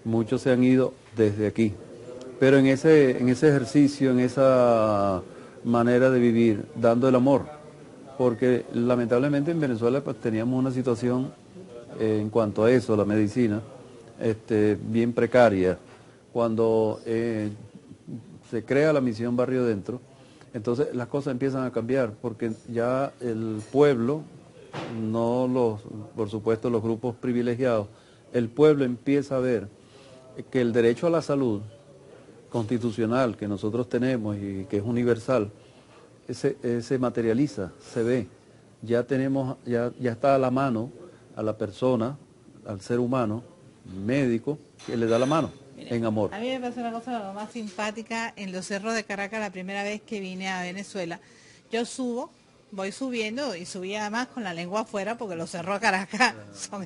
muchos se han ido desde aquí. Pero en ese ejercicio, en esa manera de vivir, dando el amor, porque lamentablemente en Venezuela pues, teníamos una situación en cuanto a eso, la medicina, bien precaria. Cuando se crea la misión Barrio Dentro, entonces las cosas empiezan a cambiar, porque ya el pueblo, no los, por supuesto los grupos privilegiados, el pueblo empieza a ver que el derecho a la salud constitucional que nosotros tenemos y que es universal, se materializa, se ve. Ya tenemos, ya está a la mano a la persona, al ser humano, médico, que le da la mano. Mire, En amor. a mí me pasó una cosa lo más simpática en los cerros de Caracas la primera vez que vine a Venezuela. Yo voy subiendo y subí además con la lengua afuera porque los cerros de Caracas son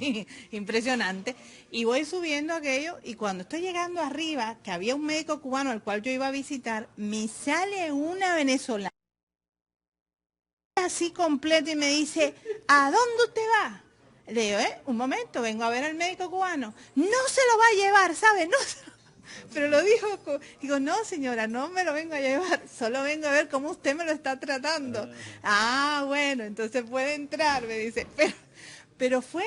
impresionantes. Y voy subiendo aquello y cuando estoy llegando arriba, que había un médico cubano al cual yo iba a visitar, me sale una venezolana así completa y me dice, ¿a dónde usted va? Le digo, un momento, vengo a ver al médico cubano. No se lo va a llevar, ¿sabe? No se lo... Pero lo dijo, digo, no señora, no me lo vengo a llevar, solo vengo a ver cómo usted me lo está tratando. Ah, bueno, entonces puede entrar, me dice. Pero fue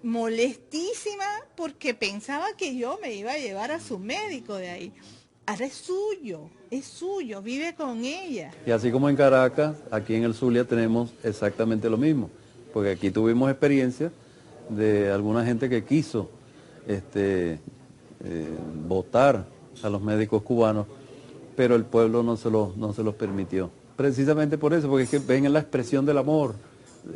molestísima porque pensaba que yo me iba a llevar a su médico de ahí. Ahora es suyo, vive con ella. Y así como en Caracas, aquí en el Zulia tenemos exactamente lo mismo, porque aquí tuvimos experiencia de alguna gente que quiso votar a los médicos cubanos, pero el pueblo no se los permitió. Precisamente por eso, porque es que ven en la expresión del amor,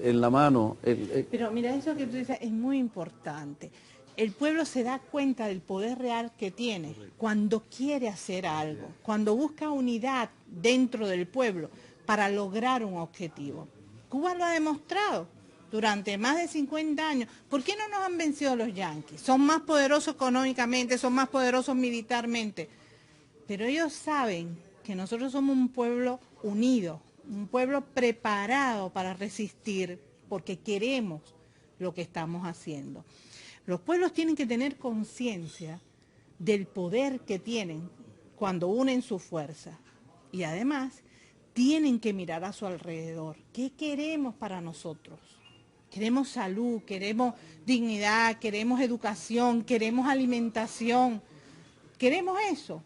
en la mano. Pero mira, eso que tú dices es muy importante. El pueblo se da cuenta del poder real que tiene cuando quiere hacer algo, cuando busca unidad dentro del pueblo para lograr un objetivo. Cuba lo ha demostrado durante más de 50 años. ¿Por qué no nos han vencido los yanquis? Son más poderosos económicamente, son más poderosos militarmente, pero ellos saben que nosotros somos un pueblo unido, un pueblo preparado para resistir, porque queremos lo que estamos haciendo. Los pueblos tienen que tener conciencia del poder que tienen cuando unen su fuerza. Y además, tienen que mirar a su alrededor. ¿Qué queremos para nosotros? Queremos salud, queremos dignidad, queremos educación, queremos alimentación. Queremos eso.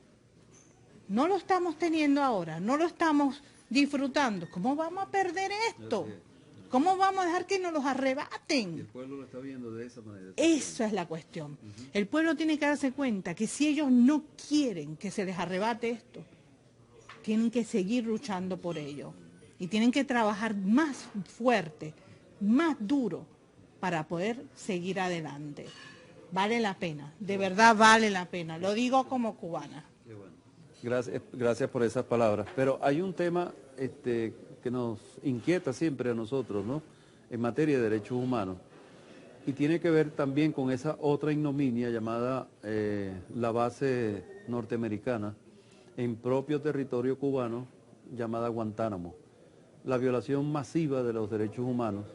No lo estamos teniendo ahora, no lo estamos disfrutando. ¿Cómo vamos a perder esto? ¿Cómo vamos a dejar que nos los arrebaten? El pueblo lo está viendo de esa manera. Esa es la cuestión. El pueblo tiene que darse cuenta que si ellos no quieren que se les arrebate esto, tienen que seguir luchando por ello. Y tienen que trabajar más fuerte, más duro, para poder seguir adelante. Vale la pena, de verdad vale la pena. Lo digo como cubana. Qué bueno. Gracias por esas palabras. Pero hay un tema que nos inquieta siempre a nosotros, ¿no? En materia de derechos humanos. Y tiene que ver también con esa otra ignominia llamada la base norteamericana en propio territorio cubano llamada Guantánamo. La violación masiva de los derechos humanos.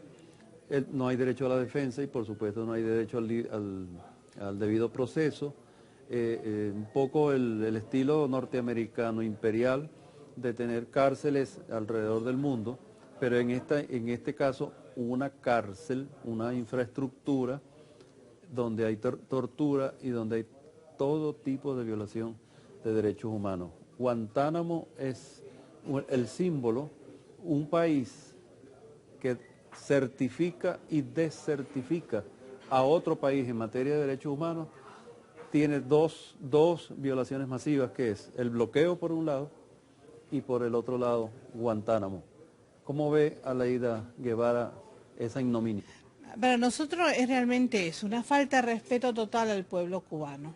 No hay derecho a la defensa y por supuesto no hay derecho al debido proceso. Un poco el estilo norteamericano imperial de tener cárceles alrededor del mundo, pero en este caso una cárcel, una infraestructura donde hay tortura y donde hay todo tipo de violación de derechos humanos. Guantánamo es el símbolo, un país que certifica y desertifica a otro país en materia de derechos humanos, tiene dos violaciones masivas, que es el bloqueo por un lado y por el otro lado Guantánamo. ¿Cómo ve Aleida Guevara esa ignominia? Para nosotros es realmente eso, una falta de respeto total al pueblo cubano.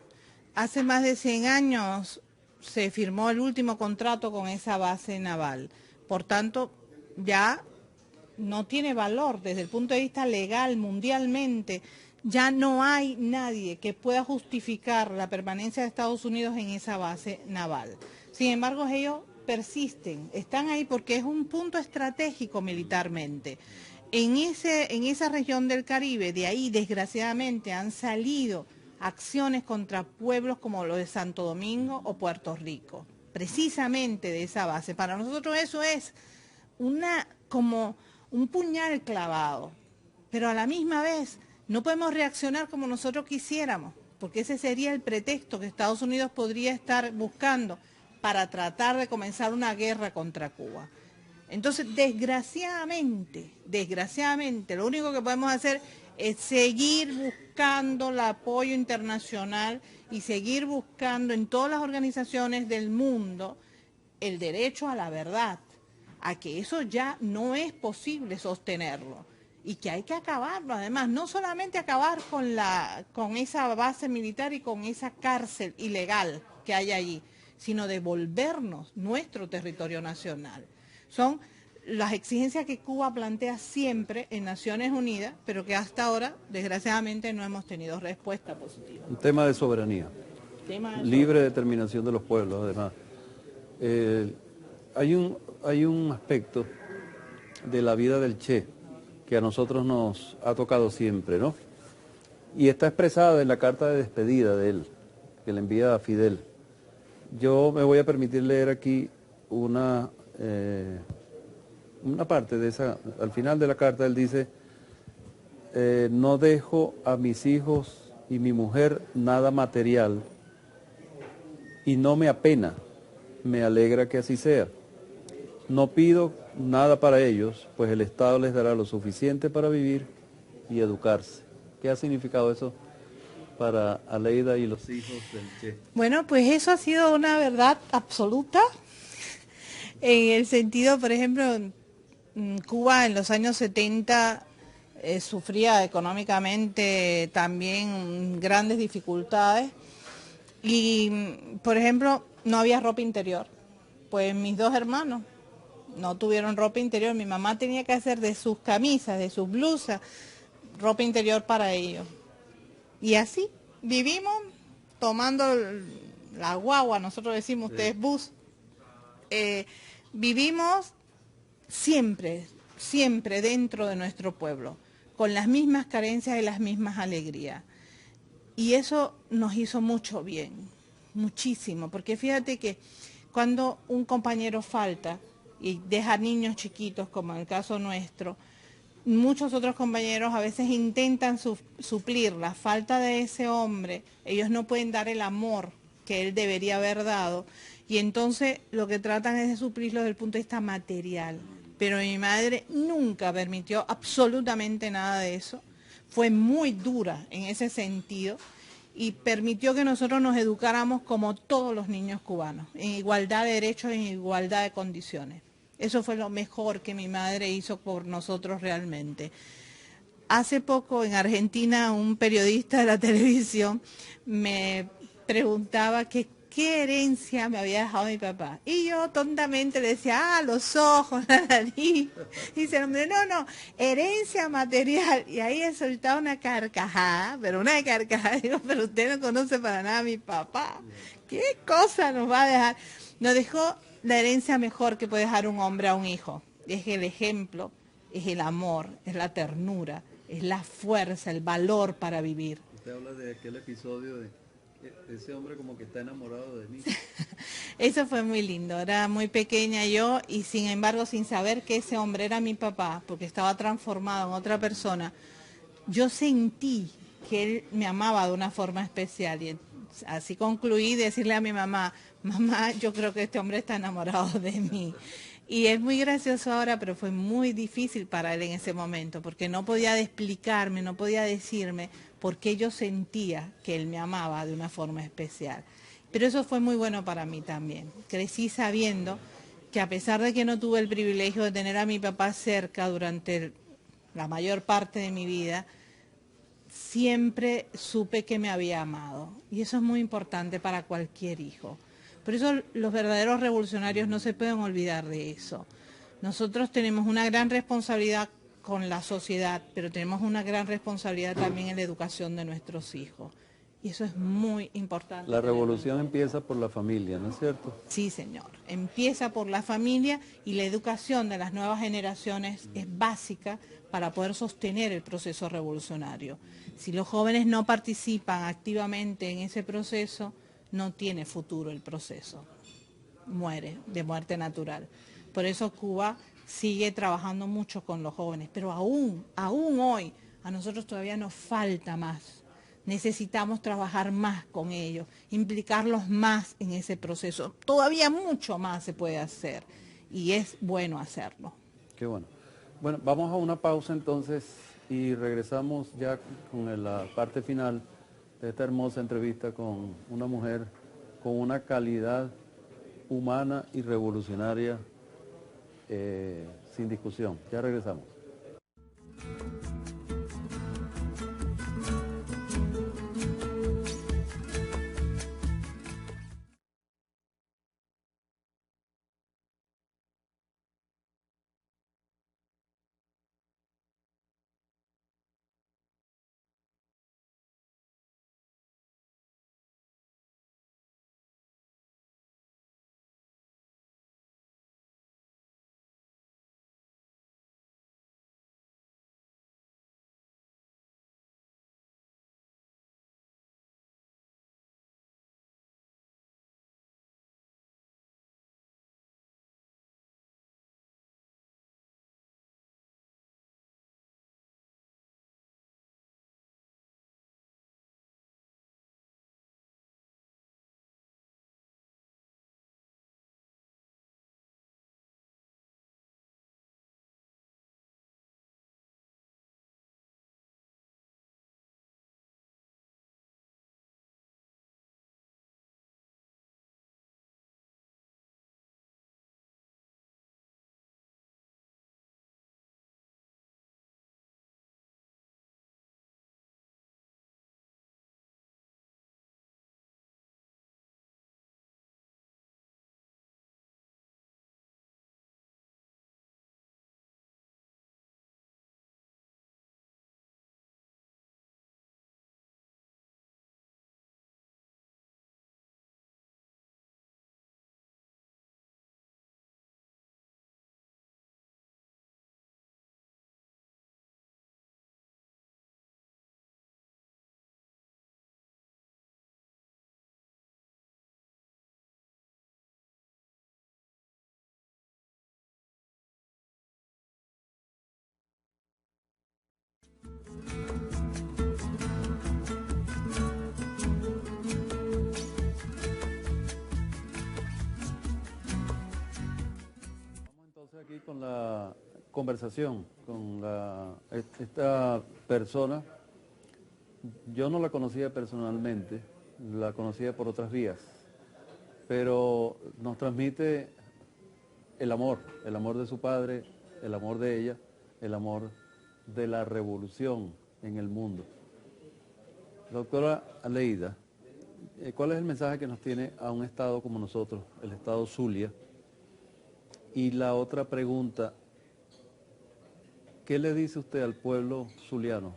Hace más de 100 años se firmó el último contrato con esa base naval. Por tanto, ya no tiene valor desde el punto de vista legal mundialmente. Ya no hay nadie que pueda justificar la permanencia de Estados Unidos en esa base naval. Sin embargo, ellos persisten, están ahí porque es un punto estratégico militarmente. En esa región del Caribe, de ahí desgraciadamente han salido acciones contra pueblos como los de Santo Domingo o Puerto Rico, precisamente de esa base. Para nosotros eso es como un puñal clavado, pero a la misma vez no podemos reaccionar como nosotros quisiéramos, porque ese sería el pretexto que Estados Unidos podría estar buscando para tratar de comenzar una guerra contra Cuba. Entonces, desgraciadamente, lo único que podemos hacer es seguir buscando el apoyo internacional y seguir buscando en todas las organizaciones del mundo el derecho a la verdad, a que eso ya no es posible sostenerlo y que hay que acabarlo. Además, no solamente acabar con esa base militar y con esa cárcel ilegal que hay allí, sino devolvernos nuestro territorio nacional. Son las exigencias que Cuba plantea siempre en Naciones Unidas, pero que hasta ahora, desgraciadamente, no hemos tenido respuesta positiva. Un tema de soberanía, libre determinación de los pueblos, además. Hay un aspecto de la vida del Che que a nosotros nos ha tocado siempre, ¿no? Y está expresada en la carta de despedida de él, que le envía a Fidel. Yo me voy a permitir leer aquí una parte de esa. Al final de la carta él dice, no dejo a mis hijos y mi mujer nada material y no me apena, me alegra que así sea. No pido nada para ellos, pues el Estado les dará lo suficiente para vivir y educarse. ¿Qué ha significado eso para Aleida y los hijos del Che? Bueno, pues eso ha sido una verdad absoluta, en el sentido, por ejemplo, Cuba en los años 70 sufría económicamente también grandes dificultades y, por ejemplo, no había ropa interior. Pues mis dos hermanos no tuvieron ropa interior, mi mamá tenía que hacer de sus camisas, de sus blusas, ropa interior para ellos. Y así vivimos tomando la guagua, nosotros decimos, ustedes bus. Vivimos siempre dentro de nuestro pueblo, con las mismas carencias y las mismas alegrías. Y eso nos hizo mucho bien, muchísimo, porque fíjate que cuando un compañero falta y deja niños chiquitos, como en el caso nuestro, muchos otros compañeros a veces intentan suplir la falta de ese hombre, ellos no pueden dar el amor que él debería haber dado, y entonces lo que tratan es de suplirlo desde el punto de vista material. Pero mi madre nunca permitió absolutamente nada de eso, fue muy dura en ese sentido, y permitió que nosotros nos educáramos como todos los niños cubanos, en igualdad de derechos, en igualdad de condiciones. Eso fue lo mejor que mi madre hizo por nosotros realmente. Hace poco en Argentina un periodista de la televisión me preguntaba qué herencia me había dejado mi papá. Y yo tontamente le decía, los ojos, la nariz. Y dice el hombre, no, herencia material. Y ahí he soltado una carcajada, pero una carcajada. Digo, pero usted no conoce para nada a mi papá. ¿Qué cosa nos va a dejar? Nos dejó la herencia mejor que puede dejar un hombre a un hijo. Es el ejemplo, es el amor, es la ternura, es la fuerza, el valor para vivir. Usted habla de aquel episodio de ese hombre como que está enamorado de mí. Eso fue muy lindo, era muy pequeña yo y sin embargo sin saber que ese hombre era mi papá, porque estaba transformado en otra persona, yo sentí que él me amaba de una forma especial y así concluí decirle a mi mamá, yo creo que este hombre está enamorado de mí. Y es muy gracioso ahora, pero fue muy difícil para él en ese momento, porque no podía explicarme, no podía decirme por qué yo sentía que él me amaba de una forma especial. Pero eso fue muy bueno para mí también. Crecí sabiendo que a pesar de que no tuve el privilegio de tener a mi papá cerca durante la mayor parte de mi vida, siempre supe que me había amado. Y eso es muy importante para cualquier hijo. Por eso los verdaderos revolucionarios no se pueden olvidar de eso. Nosotros tenemos una gran responsabilidad con la sociedad, pero tenemos una gran responsabilidad también en la educación de nuestros hijos. Y eso es muy importante. La revolución empieza por la familia, ¿no es cierto? Sí, señor. Empieza por la familia y la educación de las nuevas generaciones es básica para poder sostener el proceso revolucionario. Si los jóvenes no participan activamente en ese proceso, no tiene futuro el proceso. Muere de muerte natural. Por eso Cuba sigue trabajando mucho con los jóvenes, pero aún hoy a nosotros todavía nos falta más. Necesitamos trabajar más con ellos, implicarlos más en ese proceso. Todavía mucho más se puede hacer y es bueno hacerlo. Qué bueno. Bueno, vamos a una pausa entonces y regresamos ya con la parte final de esta hermosa entrevista con una mujer con una calidad humana y revolucionaria sin discusión. Ya regresamos. Aquí con la conversación con esta persona. Yo no la conocía personalmente, la conocía por otras vías, pero nos transmite el amor de su padre, el amor de ella, el amor de la revolución en el mundo. Doctora Aleida, ¿cuál es el mensaje que nos tiene a un estado como nosotros, el estado Zulia? Y la otra pregunta, ¿qué le dice usted al pueblo zuliano?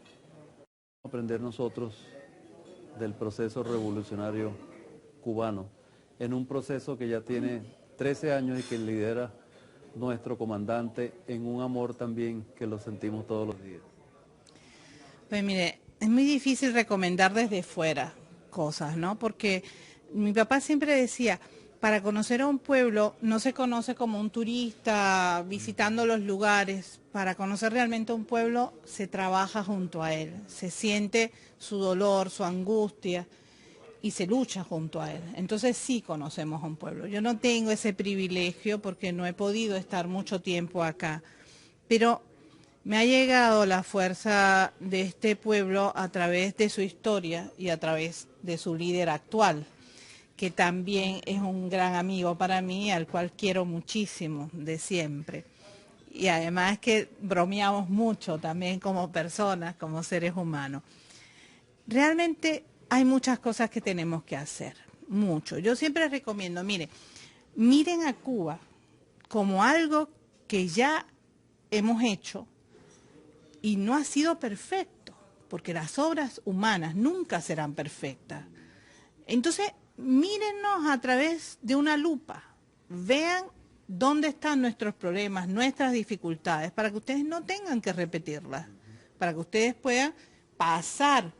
Aprender nosotros del proceso revolucionario cubano, en un proceso que ya tiene 13 años y que lidera nuestro comandante en un amor también que lo sentimos todos los días. Pues mire, es muy difícil recomendar desde fuera cosas, ¿no? Porque mi papá siempre decía, para conocer a un pueblo no se conoce como un turista visitando los lugares. Para conocer realmente a un pueblo se trabaja junto a él, se siente su dolor, su angustia y se lucha junto a él. Entonces sí conocemos a un pueblo. Yo no tengo ese privilegio porque no he podido estar mucho tiempo acá, pero me ha llegado la fuerza de este pueblo a través de su historia y a través de su líder actual, que también es un gran amigo para mí, al cual quiero muchísimo de siempre. Y además que bromeamos mucho también como personas, como seres humanos. Realmente hay muchas cosas que tenemos que hacer, mucho. Yo siempre recomiendo, miren a Cuba como algo que ya hemos hecho y no ha sido perfecto, porque las obras humanas nunca serán perfectas. Entonces, mírennos a través de una lupa, vean dónde están nuestros problemas, nuestras dificultades, para que ustedes no tengan que repetirlas, para que ustedes puedan pasar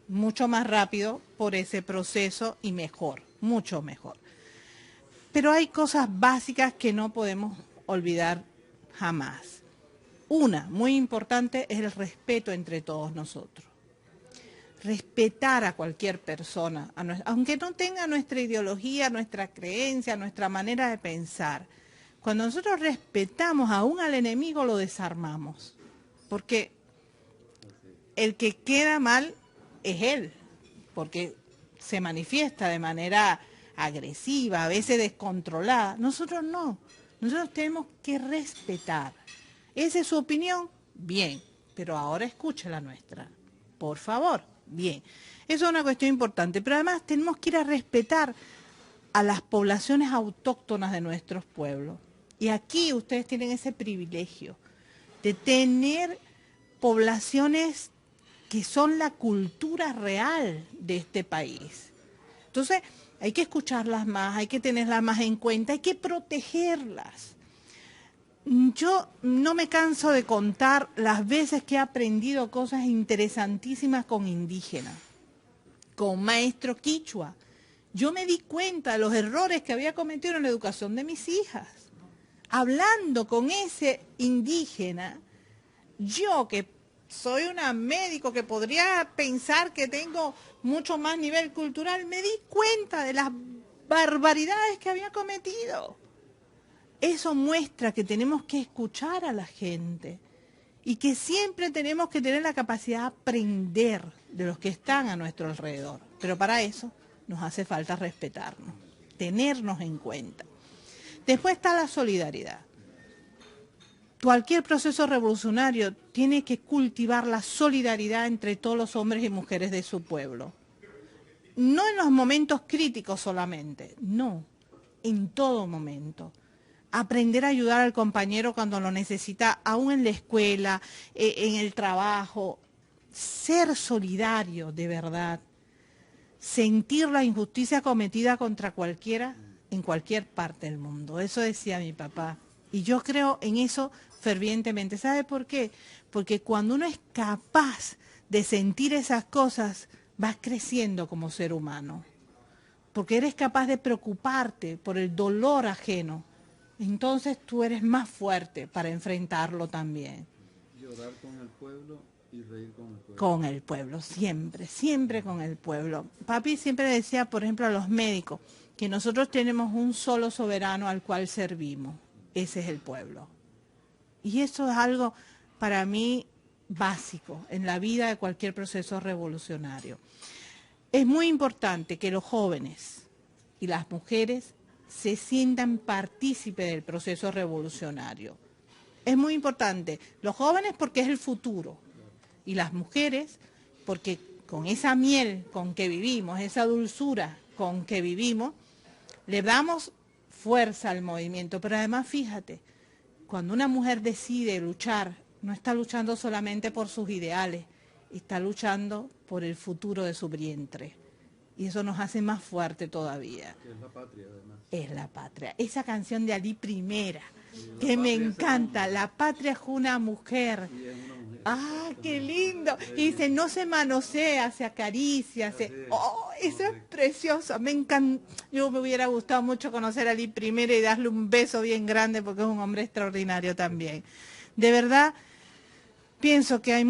mucho más rápido por ese proceso y mejor, mucho mejor. Pero hay cosas básicas que no podemos olvidar jamás. Una, muy importante, es el respeto entre todos nosotros. Respetar a cualquier persona, aunque no tenga nuestra ideología, nuestra creencia, nuestra manera de pensar. Cuando nosotros respetamos aún al enemigo, lo desarmamos. Porque el que queda mal es él, porque se manifiesta de manera agresiva, a veces descontrolada. Nosotros no, nosotros tenemos que respetar. Esa es su opinión, bien, pero ahora escuche la nuestra, por favor, bien. Eso es una cuestión importante, pero además tenemos que ir a respetar a las poblaciones autóctonas de nuestros pueblos. Y aquí ustedes tienen ese privilegio de tener poblaciones que son la cultura real de este país. Entonces, hay que escucharlas más, hay que tenerlas más en cuenta, hay que protegerlas. Yo no me canso de contar las veces que he aprendido cosas interesantísimas con indígenas, con maestro quichua. Yo me di cuenta de los errores que había cometido en la educación de mis hijas. Hablando con ese indígena, yo que soy una médico que podría pensar que tengo mucho más nivel cultural, me di cuenta de las barbaridades que había cometido. Eso muestra que tenemos que escuchar a la gente y que siempre tenemos que tener la capacidad de aprender de los que están a nuestro alrededor. Pero para eso nos hace falta respetarnos, tenernos en cuenta. Después está la solidaridad. Cualquier proceso revolucionario tiene que cultivar la solidaridad entre todos los hombres y mujeres de su pueblo. No en los momentos críticos solamente, no, en todo momento. Aprender a ayudar al compañero cuando lo necesita, aún en la escuela, en el trabajo. Ser solidario de verdad. Sentir la injusticia cometida contra cualquiera en cualquier parte del mundo. Eso decía mi papá. Y yo creo en eso fervientemente. ¿Sabe por qué? Porque cuando uno es capaz de sentir esas cosas, vas creciendo como ser humano. Porque eres capaz de preocuparte por el dolor ajeno. Entonces tú eres más fuerte para enfrentarlo también. Llorar con el pueblo y reír con el pueblo. Con el pueblo, siempre, siempre con el pueblo. Papi siempre decía, por ejemplo, a los médicos, que nosotros tenemos un solo soberano al cual servimos. Ese es el pueblo. Y eso es algo para mí básico en la vida de cualquier proceso revolucionario. Es muy importante que los jóvenes y las mujeres se sientan partícipes del proceso revolucionario. Es muy importante, los jóvenes porque es el futuro y las mujeres porque con esa miel con que vivimos, esa dulzura con que vivimos, le damos fuerza al movimiento. Pero además fíjate, cuando una mujer decide luchar, no está luchando solamente por sus ideales, está luchando por el futuro de su vientre. Y eso nos hace más fuerte todavía. Que es la patria, además. Es la patria. Esa canción de Ali Primera, que me encanta. La patria es una mujer. Sí, es una mujer. ¡Ah, qué lindo! Y dice, no se manosea, se acaricia. ¡Oh, eso es precioso! Me encanta. Yo me hubiera gustado mucho conocer a Ali Primera y darle un beso bien grande porque es un hombre extraordinario también. De verdad, pienso que hay